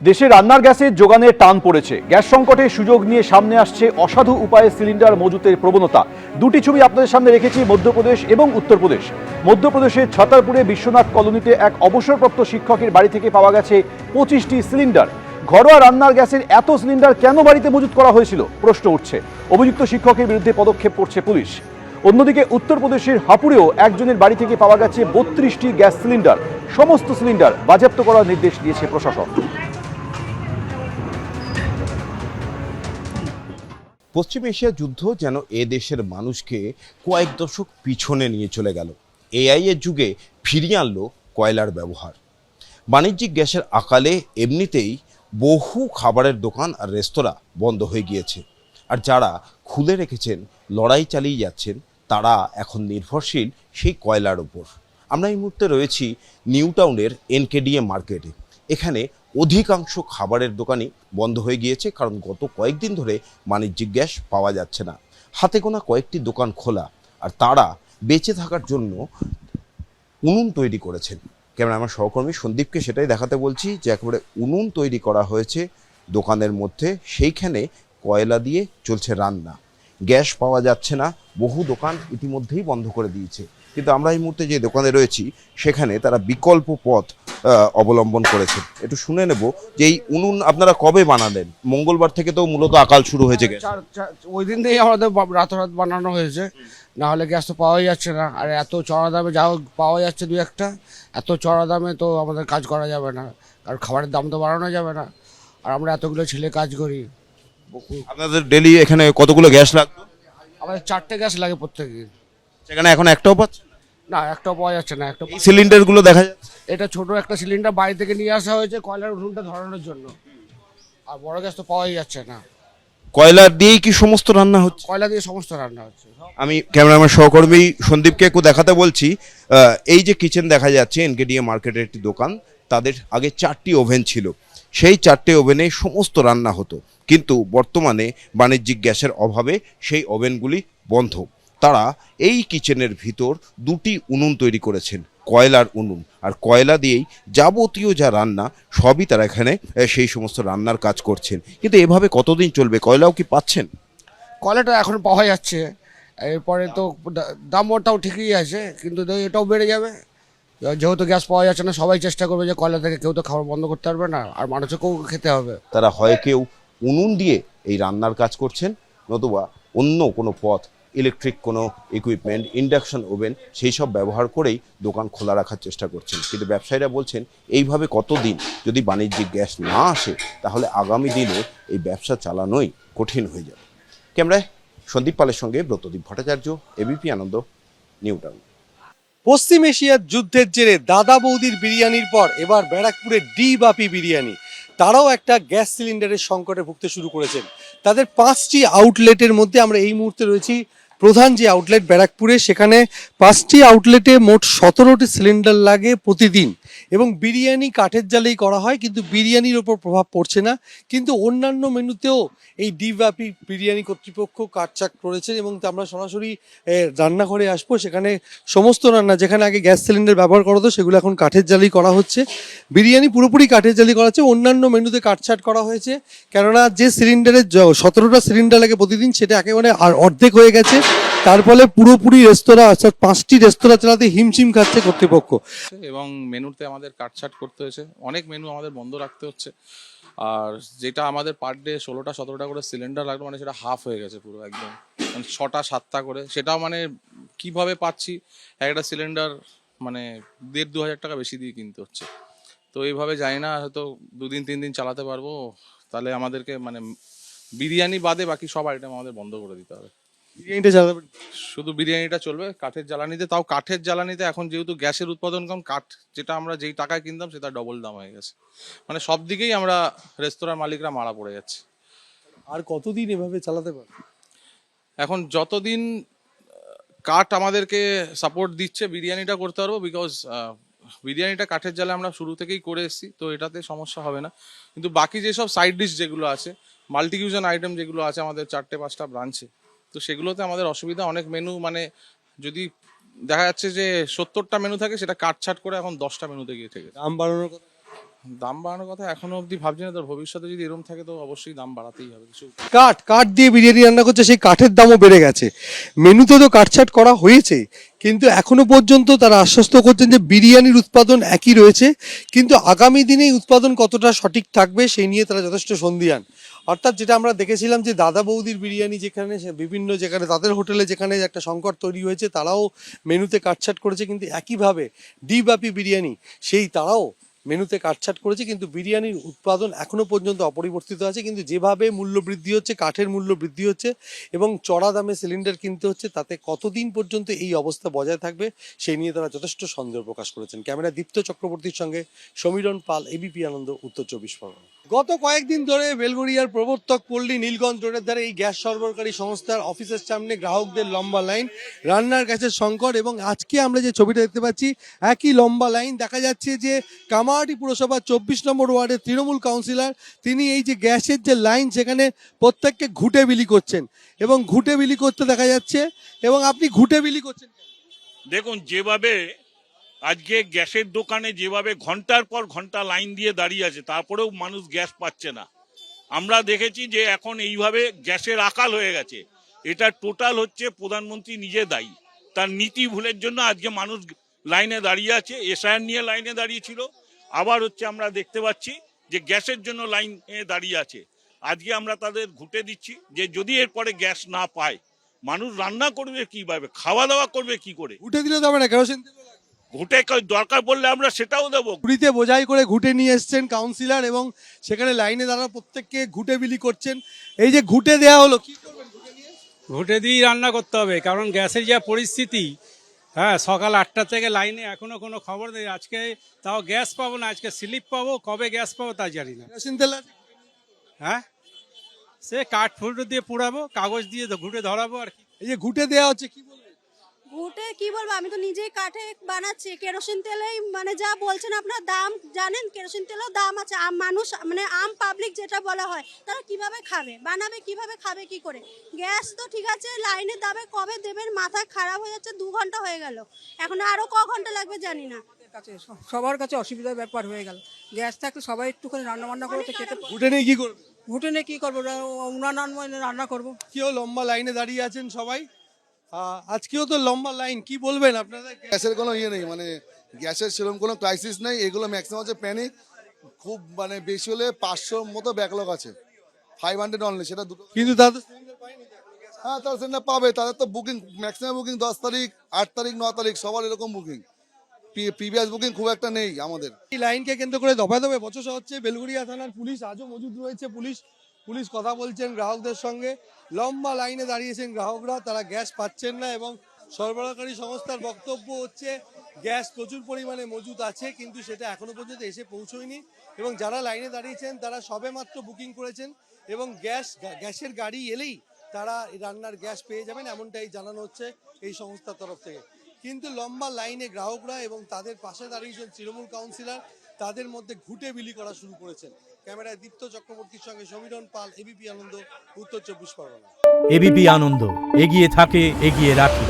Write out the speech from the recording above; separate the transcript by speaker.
Speaker 1: দেশে রান্নার গ্যাসের যোগানে টান পড়েছে। গ্যাস সংকটের সুযোগ নিয়ে সামনে আসছে অসাধু উপায়ে সিলিন্ডার মজুতের প্রবণতা। দুটি ছবি আপনাদের সামনে রেখেছি, মধ্যপ্রদেশ এবং উত্তরপ্রদেশ। মধ্যপ্রদেশের ছতরপুরে বিশ্বনাথ কলোনিতে এক অবসরপ্রাপ্ত শিক্ষকের বাড়ি থেকে পাওয়া গেছে 25টি সিলিন্ডার। ঘরোয়া রান্নার গ্যাসের এত সিলিন্ডার কেন বাড়িতে মজুত করা হয়েছিল প্রশ্ন উঠছে। অভিযুক্ত শিক্ষকের বিরুদ্ধে পদক্ষেপ করছে পুলিশ। অন্যদিকে উত্তরপ্রদেশের হাপুড়েও একজনের বাড়ি থেকে পাওয়া গেছে 32টি গ্যাস সিলিন্ডার। সমস্ত সিলিন্ডার বাজেয়াপ্ত করার নির্দেশ দিয়েছে প্রশাসন।
Speaker 2: পশ্চিম এশিয়া যুদ্ধ যেন এ দেশের মানুষকে কয়েক দশক পিছনে নিয়ে চলে গেল। এআই এর যুগে ফিরিয়ে আনলো কয়লার ব্যবহার। বাণিজ্যিক গ্যাসের আকালে এমনিতেই বহু খাবারের দোকান আর রেস্তোরাঁ বন্ধ হয়ে গিয়েছে, আর যারা খুলে রেখেছেন, লড়াই চালিয়ে যাচ্ছেন, তারা এখন নির্ভরশীল সেই কয়লার উপর। আমরা এই মুহূর্তে রয়েছি নিউ টাউনের এনকেডিএ মার্কেটে। এখানে অধিকাংশ খাবারের দোকানই বন্ধ হয়ে গিয়েছে, কারণ গত কয়েকদিন ধরে বাণিজ্যিক গ্যাস পাওয়া যাচ্ছে না। হাতে গোনা কয়েকটি দোকান খোলা, আর তারা বেঁচে থাকার জন্য উনুন তৈরি করেছেন। কেমন আমার সহকর্মী সন্দীপকে সেটাই দেখাতে বলছি যে একেবারে উনুন তৈরি করা হয়েছে দোকানের মধ্যে, সেইখানে কয়লা দিয়ে চলছে রান্না। গ্যাস পাওয়া যাচ্ছে না, বহু দোকান ইতিমধ্যেই বন্ধ করে দিয়েছে। কিন্তু আমরা এই মুহূর্তে যে দোকানে রয়েছি সেখানে তারা বিকল্প পথ অবলম্বন করেছে। একটু শুনে নেব যে এই উনুন আপনারা কবে বানালেন? মঙ্গলবার থেকে তো মূলত আকাল শুরু হয়েছে গ্যাস।
Speaker 3: ওই দিন থেকেই আমাদের রাতারাত বানানো হয়েছে, না হলে গ্যাস তো পাওয়াই যাচ্ছে না। আর এত চড়া দামে যাও পাওয়া যাচ্ছে দু একটা, এত চড়া দামে তো আমাদের কাজ করা যাবে না, কারণ খাবারের দাম তো বাড়ানো যাবে না। আর আমরা এতগুলো ছেলে কাজ করি।
Speaker 2: আপনাদের ডেলি এখানে কতগুলো গ্যাস লাগতো?
Speaker 3: আমাদের 4টে গ্যাস লাগে প্রত্যেকদিন।
Speaker 2: সেখানে এখন একটাও পাচ্ছে
Speaker 3: না, একটাও পাওয়া যাচ্ছে না। একটা
Speaker 2: সিলিন্ডারগুলো দেখা যাচ্ছে।
Speaker 3: এটা ছোট একটা সিলিন্ডার বাড়ি থেকে নিয়ে আসা হয়েছে কয়লার উনুনটা ধরানোর জন্য, আর বড় গ্যাস তো পাওয়াই যাচ্ছে না।
Speaker 2: কয়লা দিয়েই কি সমস্ত রান্না হচ্ছে?
Speaker 3: কয়লা দিয়ে সমস্ত রান্না হচ্ছে।
Speaker 2: আমি ক্যামেরাম্যান সহকর্মী সন্দীপকে একটু দেখাতে বলছি। এই যে কিচেন দেখা যাচ্ছে এনকেডিএ মার্কেটের একটি দোকান, তাদের আগে 4টি ওভেন ছিল, সেই 4টে ওভেনে সমস্ত রান্না হতো। কিন্তু বর্তমানে বাণিজ্যিক গ্যাসের অভাবে সেই ওভেনগুলি বন্ধ। তারা এই কিচেনের ভিতর 2টি উনুন তৈরি করেছেন, কয়লার উনুন, আর কয়লা দিয়েই যাবতীয় যা রান্না সবই তারা এখানে সেই সমস্ত রান্নার কাজ করছেন। কিন্তু এভাবে কতদিন চলবে? কয়লাও কি পাচ্ছেন?
Speaker 3: কয়লাটা এখন পাওয়া যাচ্ছে, এরপরে তো দামটাও ঠিকই আছে, কিন্তু এটাও বেড়ে যাবে। যেহেতু গ্যাস পাওয়া যাচ্ছে না, সবাই চেষ্টা করবে যে কয়লা থেকে, কেউ তো খাবার বন্ধ করতে পারবে না, আর মানুষকেও খেতে হবে।
Speaker 2: তারা হয় কেউ উনুন দিয়ে এই রান্নার কাজ করছেন, নতুবা অন্য কোনো পথ, ইলেকট্রিক কোনো ইকুইপমেন্ট, ইন্ডাকশন ওভেন, সেই সব ব্যবহার করেই দোকান খোলা রাখার চেষ্টা করছেন। কিন্তু ব্যবসায়ীরা বলছেন এইভাবে কতদিন যদি বাণিজ্যিক গ্যাস না আসে, তাহলে আগামী দিনে এই ব্যবসা চালানোই কঠিন হয়ে যাবে। ক্যামেরায় সন্দীপ পালের সঙ্গে ব্রতদীপ ভট্টাচার্য, এবিপি আনন্দ, নিউ টাউন।
Speaker 4: পশ্চিম এশিয়ার যুদ্ধের জেরে দাদা বৌদির বিরিয়ানির পর এবার ব্যারাকপুরে ডি বাপি বিরিয়ানি, তারাও একটা গ্যাস সিলিন্ডারের সংকটে ভুগতে শুরু করেছেন। তাদের 5টি আউটলেটের মধ্যে আমরা এই মুহূর্তে রয়েছি প্রধান যে আউটলেট ব্যারাকপুরে, সেখানে 5টি আউটলেটে মোট 17টি সিলিন্ডার লাগে প্রতিদিন, এবং বিরিয়ানি কাঠের জালেই করা হয়, কিন্তু বিরিয়ানির ওপর প্রভাব পড়ছে না। কিন্তু অন্যান্য মেনুতেও এই ডিবাপি বিরিয়ানি কর্তৃপক্ষ কাটছাট করেছেন, এবং আমরা সরাসরি রান্নাঘরে আসবো। সেখানে সমস্ত রান্না যেখানে আগে গ্যাস সিলিন্ডার ব্যবহার করা হতো, সেগুলো এখন কাঠের জালেই করা হচ্ছে। বিরিয়ানি পুরোপুরি কাঠের জালি করা হচ্ছে, অন্যান্য মেনুতে কাটছাট করা হয়েছে, কেননা যে সিলিন্ডারের 17টা সিলিন্ডার লাগে প্রতিদিন, সেটা একেবারে আর অর্ধেক হয়ে গেছে। তার ফলে পুরোপুরি রেস্তোরাঁ, অর্থাৎ 5টি রেস্তোরাঁ চালাতে হিমশিম খাচ্ছে কর্তৃপক্ষ।
Speaker 5: এবং মেনুতে আমাদের কাটছাট করতে হয়েছে, অনেক মেনু আমাদের বন্ধ রাখতে হচ্ছে। আর যেটা আমাদের পার ডে 16টা-17টা করে সিলিন্ডার লাগলো, মানে সেটা হাফ হয়ে গেছে পুরো একদম, মানে 6টা-7টা করে। সেটাও মানে কিভাবে পাচ্ছি, একটা সিলিন্ডার মানে 1,500-2 হাজার টাকা বেশি দিয়ে কিনতে হচ্ছে। তো এইভাবে জানি না, হয়তো 2-3 দিন চালাতে পারবো। তাহলে আমাদেরকে মানে বিরিয়ানি বাদে বাকি সব আইটেম আমাদের বন্ধ করে দিতে হবে।
Speaker 4: বিরিয়ানিটা চালাতে
Speaker 5: শুধু বিরিয়ানিটা চলবে কাঠের জ্বালানিতে, তাও কাঠের জ্বালানিতে এখন যেহেতু গ্যাসের উৎপাদন কম, কাঠ যেটা আমরা যেই টাকায় কিনতাম সেটা ডবল দাম হয়ে গেছে। মানে সব দিকেই আমরা রেস্তোরাঁর মালিকরা মারা পড়ে যাচ্ছে।
Speaker 4: আর কতদিন এভাবে চালাতে পারবে?
Speaker 5: এখন যতদিন কাঠ আমাদেরকে সাপোর্ট দিচ্ছে বিরিয়ানিটা করতে পারবো, বিকজ বিরিয়ানিটা কাঠের জালে আমরা শুরু থেকেই করে এসেছি, তো এটাতে সমস্যা হবে না। কিন্তু বাকি যেসব সাইড ডিশ যেগুলো আছে, মাল্টি কিউশন আইটেম যেগুলো আছে আমাদের 4-5টা ব্রাঞ্চে, তো সেগুলোতে আমাদের অসুবিধা। অনেক মেনু মানে যদি দেখা যাচ্ছে যে 70টা মেনু থাকে, সেটা কাটছাট করে এখন 10টা মেনুতে গিয়ে থেকে।
Speaker 4: দাম বাড়ানোর কথা?
Speaker 5: দাম বাড়ানোর কথা এখনো অবধি ভাবছি না, তো ভবিষ্যতে যদি এরকম থাকে তো অবশ্যই দাম বাড়াতেই হবে কিছু।
Speaker 4: কাঠ দিয়ে বিরিয়ানি রান্না করছে, সেই কাঠের দামও বেড়ে গেছে। মেনুতে তো কাটছাট করা হয়েছে, কিন্তু এখনো পর্যন্ত তারা আশ্বস্ত করছেন যে বিরিয়ানির উৎপাদন একই রয়েছে, কিন্তু আগামী দিনে এই উৎপাদন কতটা সঠিক থাকবে সেই নিয়ে তারা যথেষ্ট সন্দিহান। অর্থাৎ যেটা আমরা দেখেছিলাম যে দাদা বৌদির বিরিয়ানি যেখানে বিভিন্ন যেখানে তাদের হোটেলে যেখানে একটা সংকট তৈরি হয়েছে, তারাও মেনুতে কাটছাট করেছে, কিন্তু একইভাবে ডি বাপি বিরিয়ানি সেই তারাও মেনুতে কাটছাট করেছে, কিন্তু বিরিয়ানির উৎপাদন এখনো পর্যন্ত অপরিবর্তিত আছে। কিন্তু যেভাবে মূল্য বৃদ্ধি হচ্ছে, কাঠের মূল্য বৃদ্ধি হচ্ছে এবং চড়া দামে সিলিন্ডার কিনতে হচ্ছে, তাতে কতদিন পর্যন্ত এই অবস্থা বজায় থাকবে সেই নিয়ে তারা যথেষ্ট সন্দেহ প্রকাশ করেছেন। ক্যামেরা দীপ্ত চক্রবর্তীর সঙ্গে সমীরণ পাল, এবিপি আনন্দ, উত্তর 24 পরগনা। গত কয়েকদিন ধরে বেলগড়িয়ার প্রবর্তক পল্লী নীলগঞ্জ রোডের ধারে এই গ্যাস সরবরাহকারী সংস্থার অফিসের সামনে গ্রাহকদের লম্বা লাইন, রান্নার গ্যাসের সংকট, এবং আজকে আমরা যে ছবিটা দেখতে পাচ্ছি একই লম্বা লাইন। দেখা যাচ্ছে যে কামারহাটি পুরসভার 24 নম্বর ওয়ার্ডের তৃণমূল কাউন্সিলর তিনি এই যে গ্যাসের যে লাইন সেখানে প্রত্যেককে ঘুঁটে বিলি করছেন এবং ঘুঁটে বিলি করতে দেখা যাচ্ছে। এবং আপনি ঘুঁটে বিলি করছেন,
Speaker 6: দেখুন যেভাবে আজকে গ্যাসের দোকানে যেভাবে ঘন্টার পর ঘন্টা লাইন দিয়ে দাঁড়িয়ে আছে, তারপরেও মানুষ গ্যাস পাচ্ছে না। আমরা দেখেছি যে এখন এইভাবে গ্যাসের আকাল হয়ে গেছে। এটা টোটাল হচ্ছে প্রধানমন্ত্রী নিজে দায়ী, তার নীতি ভুলের জন্য আজকে মানুষ লাইনে দাঁড়িয়ে আছে। এসআইআর নিয়ে লাইনে দাঁড়িয়েছিল, আবার হচ্ছে আমরা দেখতে পাচ্ছি যে গ্যাসের জন্য লাইনে দাঁড়িয়ে আছে। আজকে আমরা তাদের ঘুঁটে দিচ্ছি যে যদি এরপরে গ্যাস না পায়, মানুষ রান্না করবে কিভাবে, খাওয়া দাওয়া করবে কি করে?
Speaker 4: ঘুঁটে দিলে তো হবে না, কেরোসিন
Speaker 6: ঘুঁটে দরকার পড়লে আমরা সেটাও দেবো।
Speaker 4: ঘুড়িতে বোঝাই করে ঘুঁটে নিয়ে এসছেন কাউন্সিলর এবং সেখানে লাইনে দাঁড়া প্রত্যেককে ঘুঁটে বিলি করছেন। এই যে ঘুঁটে দেওয়া হলো, কি করবেন ঘুঁটে নিয়ে?
Speaker 7: ঘুঁটে দিয়েই রান্না করতে হবে, কারণ গ্যাসের যা পরিস্থিতি। হ্যাঁ, সকাল 8টা থেকে লাইনে, এখনো কোনো খবর নেই। আজকে তাও গ্যাস পাবো না, আজকে স্লিপ পাবো, কবে গ্যাস পাবো তা জানি না।
Speaker 4: কেরোসিন তেল আছে?
Speaker 7: হ্যাঁ, সে কাঠ ফুটো দিয়ে পুড়াবো, কাগজ দিয়ে ঘুঁটে ধরাবো আর কি।
Speaker 4: এই যে ঘুঁটে দেওয়া হচ্ছে, কি বলবেন?
Speaker 8: ঘুটে কি বলবো, আমি তো নিজেই কাঠে বানাচ্ছি। কেরোসিন তেলেই মানে যা বলছেন আপনার দাম জানেন, কেরোসিন তেলেও দাম আছে। মানুষ মানে পাবলিক যেটা বলা হয়, তারা কিভাবে খাবে, বানাবে কিভাবে, খাবে কি করে? গ্যাস তো ঠিক আছে, লাইনে দাবে, কবে দেবেন, মাথা খারাপ হয়ে যাচ্ছে। 2 ঘন্টা হয়ে গেল, এখন আরো ক ঘন্টা লাগবে জানি না।
Speaker 9: সবার কাছে অসুবিধার ব্যাপার হয়ে গেল। গ্যাস থাকলে সবাই একটুখানি রান্না বান্না করে তো খেতে।
Speaker 4: ঘুঁটে নিয়ে কি করবে?
Speaker 9: ঘুটে নিয়ে কি করবো, উনান রান্না করবো।
Speaker 4: কেউ লম্বা লাইনে দাঁড়িয়ে আছেন সবাই। আজকেও তো লম্বা লাইন, কি বলবেন আপনাদের?
Speaker 10: গ্যাসের কোনো ইয়ে নেই, মানে গ্যাসের সেরকম কোনো ক্রাইসিস নেই। এগুলো ম্যাক্সিমাম হচ্ছে প্যানিক, খুব মানে বেশি হলে 500 মতো ব্যাকলগ আছে, 500 অনলি, সেটা দুটো।
Speaker 4: কিন্তু তাদের
Speaker 10: হ্যাঁ, তারা সেটা পাবে, তাদের তো বুকিং ম্যাক্সিমাম বুকিং 10 তারিখ, 8 তারিখ, 9 তারিখ সবার এরকম বুকিং। প্রিভিয়াস বুকিং খুব একটা নেই আমাদের।
Speaker 4: এই লাইনকে কেন্দ্র করে দফায় দফায় বচসা হচ্ছে। বেলগড়িয়া থানার পুলিশ আজও মজুদ রয়েছে। পুলিশ কথা বলছেন গ্রাহকদের সঙ্গে। লম্বা লাইনে দাঁড়িয়েছেন গ্রাহকরা, তারা গ্যাস পাচ্ছেন না এবং সরবরাহকারী সংস্থার বক্তব্য হচ্ছে গ্যাস প্রচুর পরিমাণে মজুদ আছে, কিন্তু সেটা এখনো পর্যন্ত এসে পৌঁছয়নি। এবং যারা লাইনে দাঁড়িয়েছেন তারা সবেমাত্র বুকিং করেছেন এবং গ্যাসের গাড়ি এলেই তারা রান্নার গ্যাস পেয়ে যাবেন, এমনটাই জানানো হচ্ছে এই সংস্থার তরফ থেকে। কিন্তু লম্বা লাইনে গ্রাহকরা এবং তাদের পাশে দাঁড়িয়েছেন তৃণমূল কাউন্সিলর, তাদের মধ্যে ঘুঁটে বিলি করা শুরু করেছেন। ক্যামেরায় দীপ্ত চক্রবর্তীর সঙ্গে সমীরণ পাল, এবিপি আনন্দ, উত্তর 24 পরগনা।
Speaker 11: এবিপি আনন্দ, এগিয়ে থাকে, এগিয়ে রাখে।